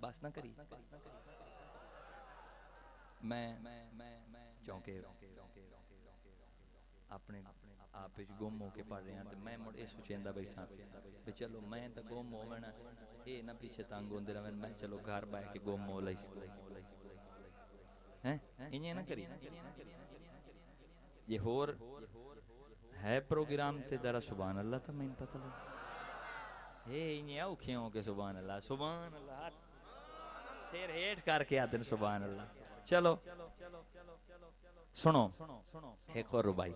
बस ना करी मैं चौंके अपने आप गुम होके पढ़ रहा तो मैं मुड़ ये सोचेंदा बैठा भी चलो मैं तो गुम होवना ये ना पीछे तंग होंदे रहे मैं चलो घर बह के गुम हो लई हैं इन्हें ना करी ये होर है प्रोग्राम ते जरा सुभान अल्लाह तो मैंने पता लगा ये इन्हें औखे हो के सुभान अल्लाह शेर हेठ करके आते सुभान अल्लाह। चलो सुनो एक और रुबाई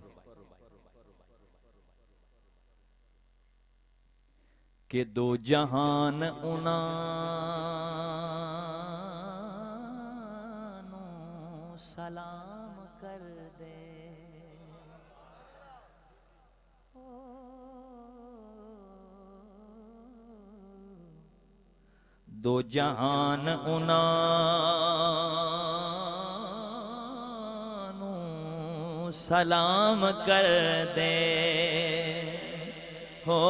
कि दो जहान उन्हां सलाम कर दे दो जहान उन्हां सलाम कर दे हो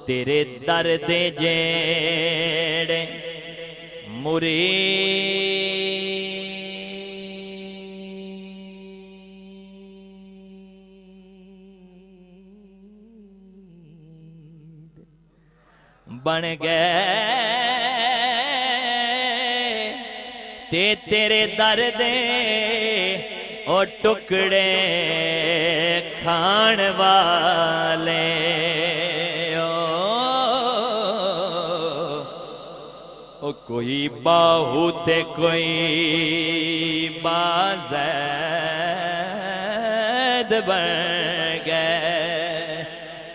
तेरे दर दे जेड़े मुरीद बन गए ते तेरे दर दे ओ टुकड़े खान वाले ओ कोई बाहू ते कोई बाज़ैद बन गए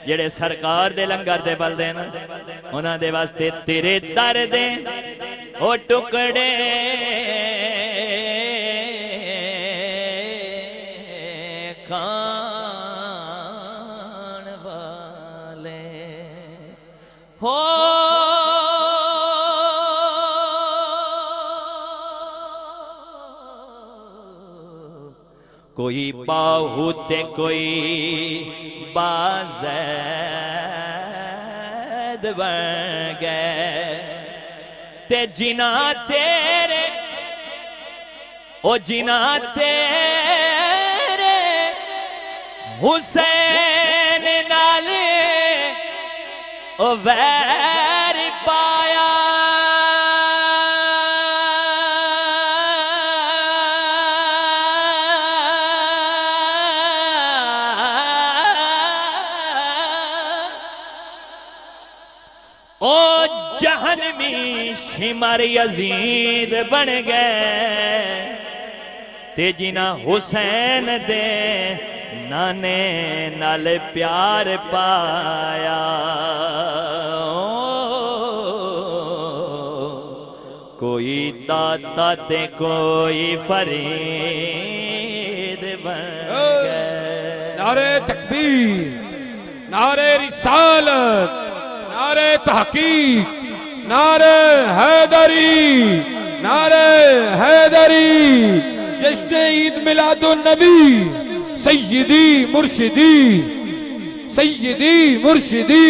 जेड़े सरकार दे लंगर दे बलदे न उन्हां दे वास्ते तेरे दर दे ओ टुकड़े खान वाले हो कोई बाहू ते कोई बाज़ैद बन गए ते जिना तेरे ओ जिना तेरे हुसैन नाले ओ वैर पाया ओ जहन्नमी शिमर यजीद बन गए ते जिना हुसैन दे नाने नाल प्यार पाया कोई दाता ते कोई फरीद बन गए। नारे तकबीर, नारे रिसालत, नारे तहकीक, नारे हैदरी, नारे हैदरी। जश्न ईद मिलादुन नबी सैयदी मुर्शिदी, सैयदी मुर्शिदी।